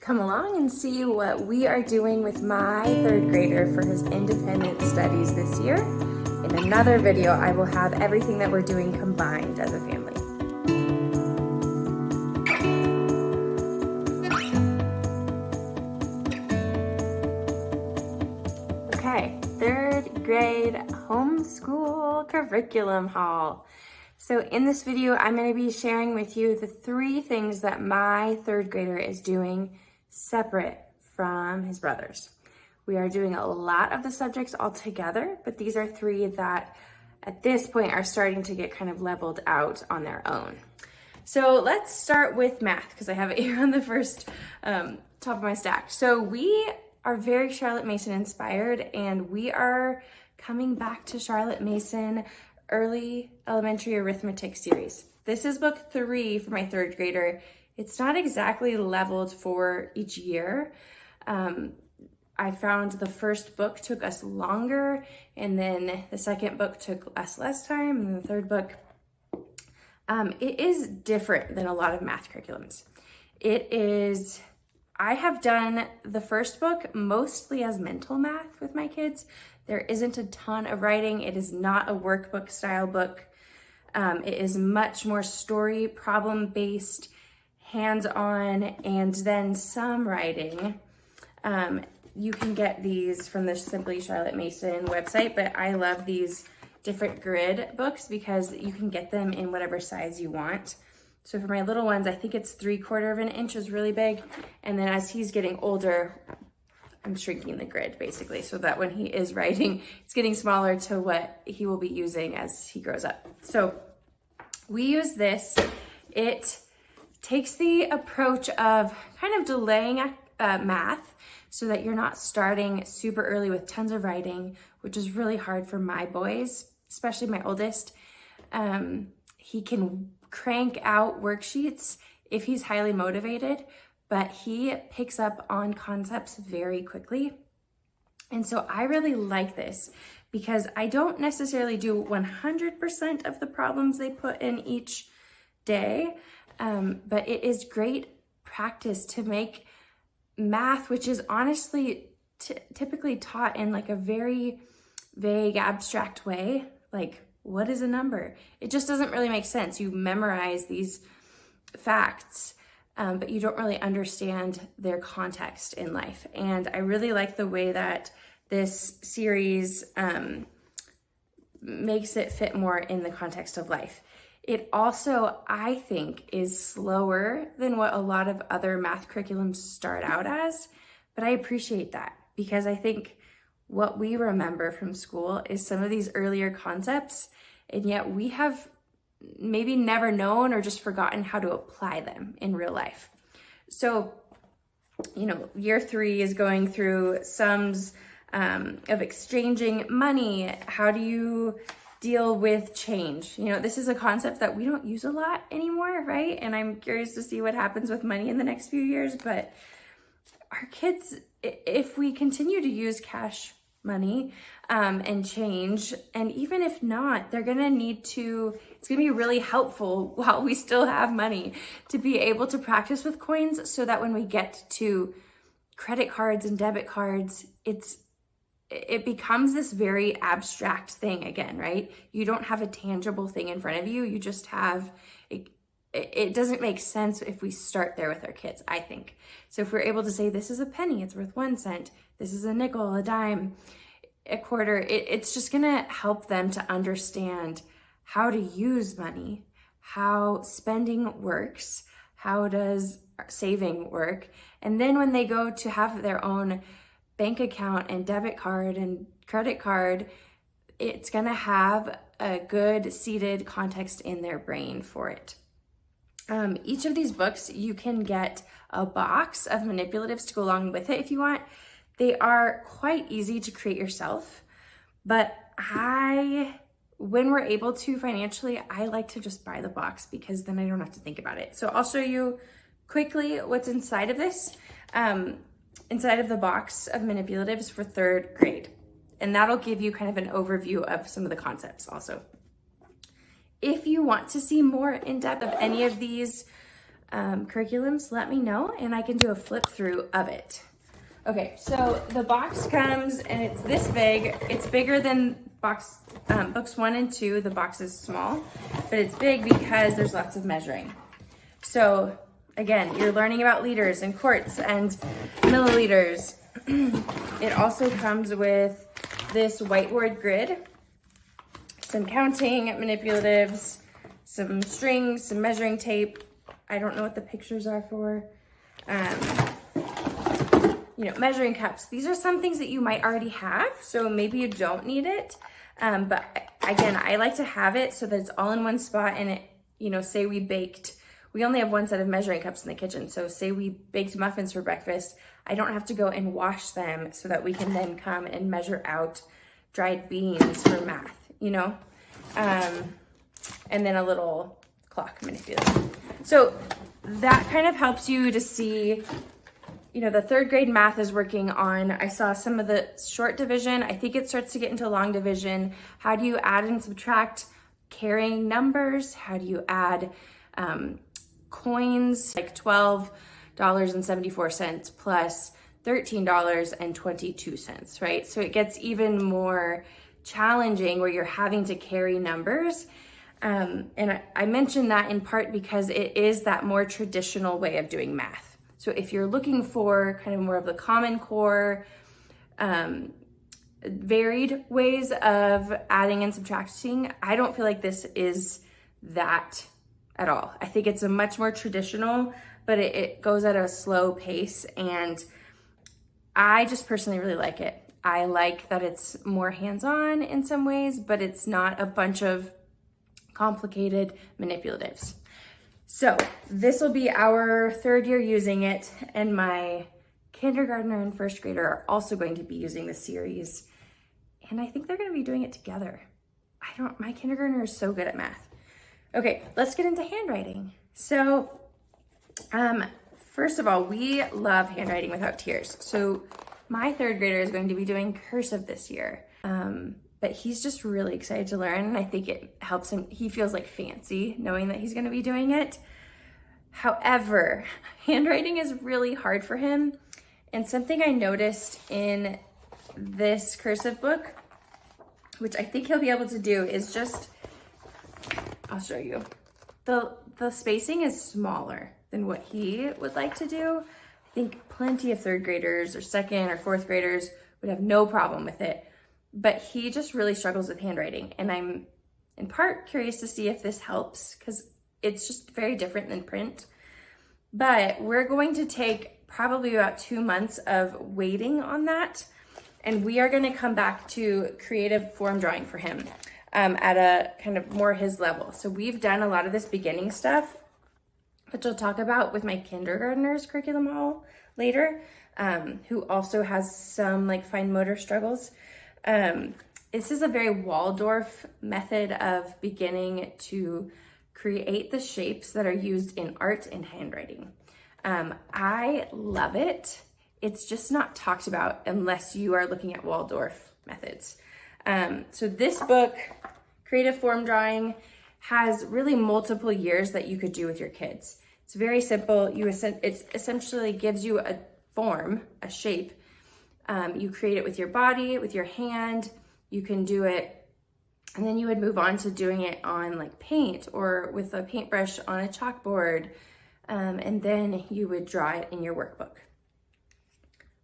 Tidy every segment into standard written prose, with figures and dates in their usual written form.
Come along and see what we are doing with my third grader for his independent studies this year. In another video, I will have everything that we're doing combined as a family. Okay, third grade homeschool curriculum haul. So in this video, I'm going to be sharing with you the 3 things that my third grader is doing separate from his brothers. We are doing a lot of the subjects all together, but these are 3 that at this point are starting to get kind of leveled out on their own. So let's start with math, because I have it here on the first top of my stack. So we are very Charlotte Mason inspired, and we are coming back to Charlotte Mason Early Elementary Arithmetic series. This is book 3 for my third grader. It's not exactly leveled for each year. I found the first book took us longer, and then the second book took us less time, and the third book, it is different than a lot of math curriculums. I have done the first book mostly as mental math with my kids. There isn't a ton of writing. It is not a workbook style book. It is much more story, problem-based, hands-on, and then some writing. You can get these from the Simply Charlotte Mason website, but I love these different grid books because you can get them in whatever size you want. So for my little ones, I think it's 3/4 of an inch is really big. And then as he's getting older, I'm shrinking the grid basically, so that when he is writing, it's getting smaller to what he will be using as he grows up. So we use this. It takes the approach of kind of delaying math so that you're not starting super early with tons of writing, which is really hard for my boys, especially my oldest. He can crank out worksheets if he's highly motivated, but he picks up on concepts very quickly. And so I really like this because I don't necessarily do 100% of the problems they put in each day, but it is great practice to make math, which is honestly typically taught in like a very vague, abstract way, like what is a number? It just doesn't really make sense. You memorize these facts, but you don't really understand their context in life. And I really like the way that this series makes it fit more in the context of life. It also, I think, is slower than what a lot of other math curriculums start out as, but I appreciate that because I think what we remember from school is some of these earlier concepts, and yet we have maybe never known or just forgotten how to apply them in real life. So, year 3 is going through sums of exchanging money. How do you deal with change? This is a concept that we don't use a lot anymore, right? And I'm curious to see what happens with money in the next few years, but our kids, if we continue to use cash money and change, and even if not, they're gonna need to, it's gonna be really helpful while we still have money to be able to practice with coins so that when we get to credit cards and debit cards, it becomes this very abstract thing again, right? You don't have a tangible thing in front of you. You just have, it doesn't make sense if we start there with our kids, I think. So if we're able to say, this is a penny, it's worth 1 cent. This is a nickel, a dime, a quarter. It's just gonna help them to understand how to use money, how spending works, how does saving work. And then when they go to have their own bank account and debit card and credit card, it's gonna have a good seated context in their brain for it. Each of these books, you can get a box of manipulatives to go along with it if you want. They are quite easy to create yourself, but when we're able to financially, I like to just buy the box because then I don't have to think about it. So I'll show you quickly what's inside of this. Inside of the box of manipulatives for third grade. And that'll give you kind of an overview of some of the concepts also. If you want to see more in depth of any of these curriculums, let me know and I can do a flip through of it. Okay, so the box comes and it's this big. It's bigger than books 1 and 2. The box is small, but it's big because there's lots of measuring. So again, you're learning about liters and quarts and milliliters. It also comes with this whiteboard grid, some counting manipulatives, some strings, some measuring tape. I don't know what the pictures are for. Measuring cups. These are some things that you might already have, so maybe you don't need it. But again, I like to have it so that it's all in one spot. And it, say we only have one set of measuring cups in the kitchen. So say we baked muffins for breakfast, I don't have to go and wash them so that we can then come and measure out dried beans for math, and then a little clock manipulator. So that kind of helps you to see, the 3rd grade math is working on, I saw some of the short division. I think it starts to get into long division. How do you add and subtract carrying numbers? How do you add coins, like $12.74 plus $13.22, right? So it gets even more challenging where you're having to carry numbers. And I mentioned that in part because it is that more traditional way of doing math. So if you're looking for kind of more of the Common Core, varied ways of adding and subtracting, I don't feel like this is that at all. I think it's a much more traditional, but it goes at a slow pace, and I just personally really like it. I like that it's more hands-on in some ways, but it's not a bunch of complicated manipulatives. So this will be our 3rd year using it, and my kindergartner and 1st grader are also going to be using the series, and I think they're going to be doing it together. My kindergartner is so good at math. Okay, let's get into handwriting. So first of all, we love Handwriting Without Tears. So my 3rd grader is going to be doing cursive this year. But he's just really excited to learn, and I think it helps him. He feels like fancy knowing that he's going to be doing it. However, handwriting is really hard for him, and something I noticed in this cursive book, which I think he'll be able to do, is just, I'll show you. The spacing is smaller than what he would like to do. I think plenty of 3rd graders or 2nd or 4th graders would have no problem with it. But he just really struggles with handwriting. And I'm in part curious to see if this helps, because it's just very different than print. But we're going to take probably about 2 months of waiting on that. And we are going to come back to creative form drawing for him at a kind of more his level. So we've done a lot of this beginning stuff, which I'll talk about with my kindergartner's curriculum all later, who also has some like fine motor struggles. This is a very Waldorf method of beginning to create the shapes that are used in art and handwriting. I love it. It's just not talked about unless you are looking at Waldorf methods. So this book, Creative Form Drawing, has really multiple years that you could do with your kids. It's very simple. It essentially gives you a form, a shape. You create it with your body, with your hand. You can do it, and then you would move on to doing it on like paint or with a paintbrush on a chalkboard, and then you would draw it in your workbook.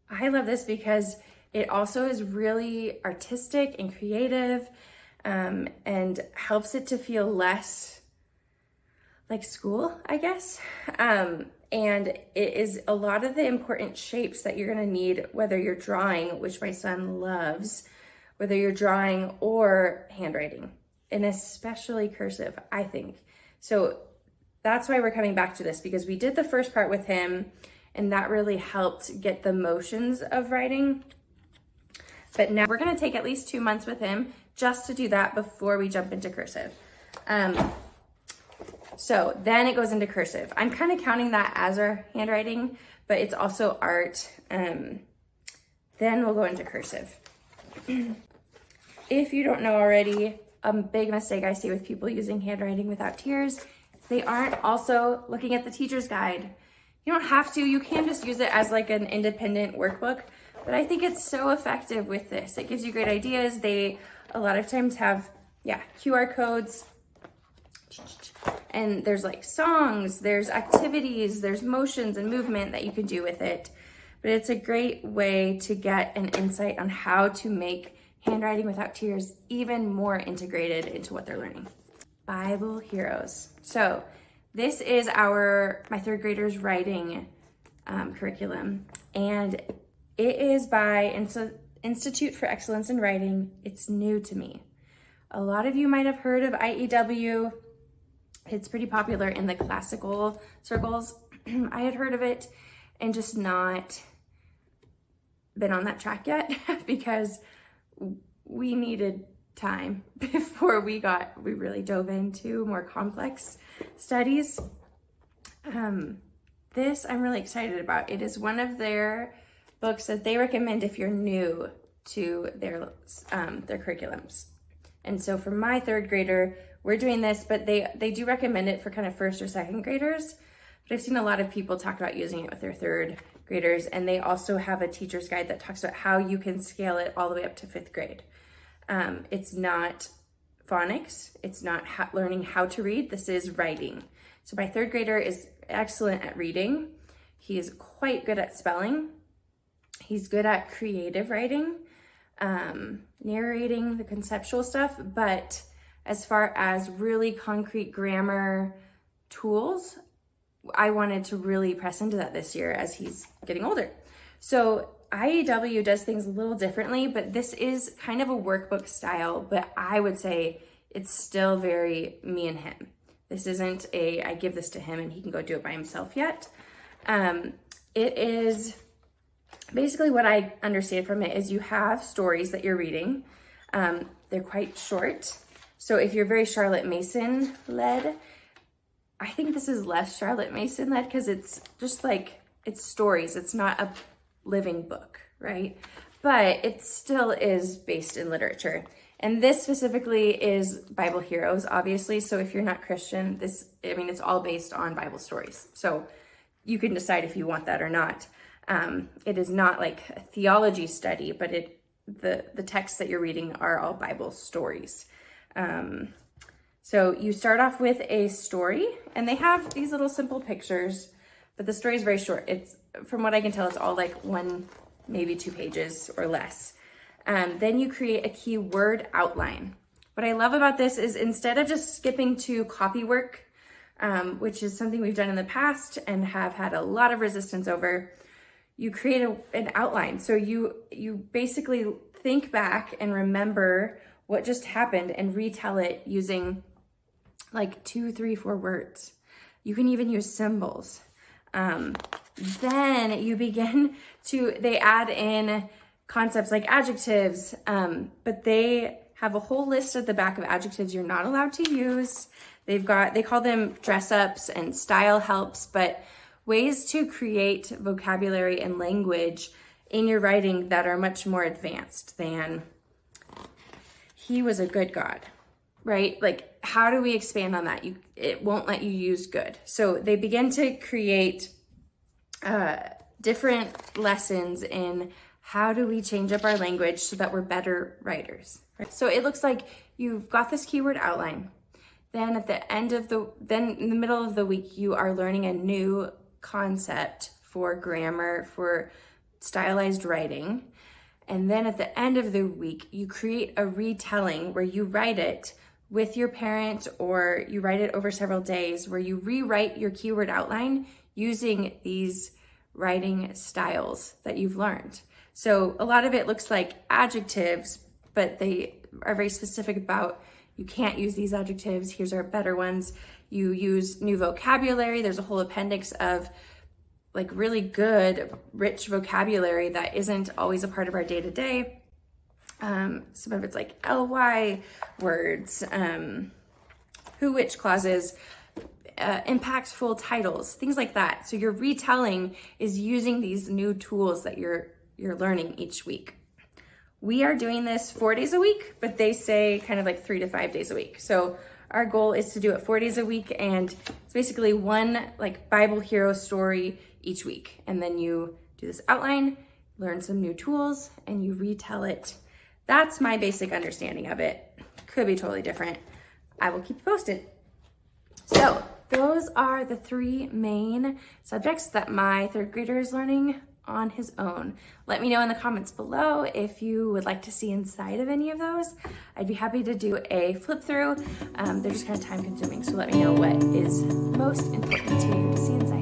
I love this because it also is really artistic and creative, and helps it to feel less like school, I guess. And it is a lot of the important shapes that you're gonna need, whether you're drawing, which my son loves, whether you're drawing or handwriting, and especially cursive, I think. So that's why we're coming back to this, because we did the first part with him, and that really helped get the motions of writing. But now we're gonna take at least 2 months with him just to do that before we jump into cursive. So then it goes into cursive. I'm kind of counting that as our handwriting, but it's also art. Then we'll go into cursive. If you don't know already, a big mistake I see with people using Handwriting Without Tears is They aren't also looking at the teacher's guide. You don't have to, you can just use it as like an independent workbook, but I think it's so effective with this. It gives you great ideas. They a lot of times have, QR codes, and there's like songs, there's activities, there's motions and movement that you can do with it. But it's a great way to get an insight on how to make Handwriting Without Tears even more integrated into what they're learning. Bible Heroes. So this is my third graders writing curriculum, and it is by Institute for Excellence in Writing. It's new to me. A lot of you might have heard of IEW. It's pretty popular in the classical circles. I had heard of it and just not been on that track yet because we needed time before we really dove into more complex studies. This I'm really excited about. It is one of their books that they recommend if you're new to their curriculums. And so for my third grader, we're doing this, but they do recommend it for kind of first or second graders. But I've seen a lot of people talk about using it with their third graders, and they also have a teacher's guide that talks about how you can scale it all the way up to fifth grade. It's not phonics. It's not learning how to read. This is writing. So my third grader is excellent at reading. He is quite good at spelling. He's good at creative writing, narrating the conceptual stuff. But as far as really concrete grammar tools, I wanted to really press into that this year as he's getting older. So IEW does things a little differently, but this is kind of a workbook style, but I would say it's still very me and him. This isn't I give this to him and he can go do it by himself yet. It is basically what I understand from it is you have stories that you're reading. They're quite short. So if you're very Charlotte Mason led, I think this is less Charlotte Mason led because it's just like, it's stories. It's not a living book, right? But it still is based in literature. And this specifically is Bible Heroes, obviously. So if you're not Christian, it's all based on Bible stories. So you can decide if you want that or not. It is not like a theology study, but the texts that you're reading are all Bible stories. So you start off with a story, and they have these little simple pictures, but the story is very short. It's, from what I can tell, it's all like 1, maybe 2 pages or less. Then you create a keyword outline. What I love about this is instead of just skipping to copy work, which is something we've done in the past and have had a lot of resistance over, you create an outline. So you basically think back and remember what just happened and retell it using like 2, 3, 4 words. You can even use symbols. Then you begin they add in concepts like adjectives, but they have a whole list at the back of adjectives you're not allowed to use. They call them dress ups and style helps, but ways to create vocabulary and language in your writing that are much more advanced than he was a good God, right? Like, how do we expand on that? It won't let you use good. So they begin to create different lessons in how do we change up our language so that we're better writers. Right? So it looks like you've got this keyword outline. Then in the middle of the week, you are learning a new concept for grammar, for stylized writing. And then at the end of the week, you create a retelling where you write it with your parent, or you write it over several days, where you rewrite your keyword outline using these writing styles that you've learned. So a lot of it looks like adjectives, but they are very specific about, you can't use these adjectives, here's our better ones. You use new vocabulary. There's a whole appendix of like really good, rich vocabulary that isn't always a part of our day-to-day. Some of it's like ly words, who, which clauses, impactful titles, things like that. So your retelling is using these new tools that you're learning each week. We are doing this 4 days a week, but they say kind of like 3 to 5 days a week. So our goal is to do it 4 days a week, and it's basically one like Bible hero story each week. And then you do this outline, learn some new tools, and you retell it. That's my basic understanding of it. Could be totally different. I will keep you posted. So those are the 3 main subjects that my 3rd grader is learning on his own. Let me know in the comments below if you would like to see inside of any of those. I'd be happy to do a flip through. They're just kind of time consuming, so let me know what is most important to you to see inside.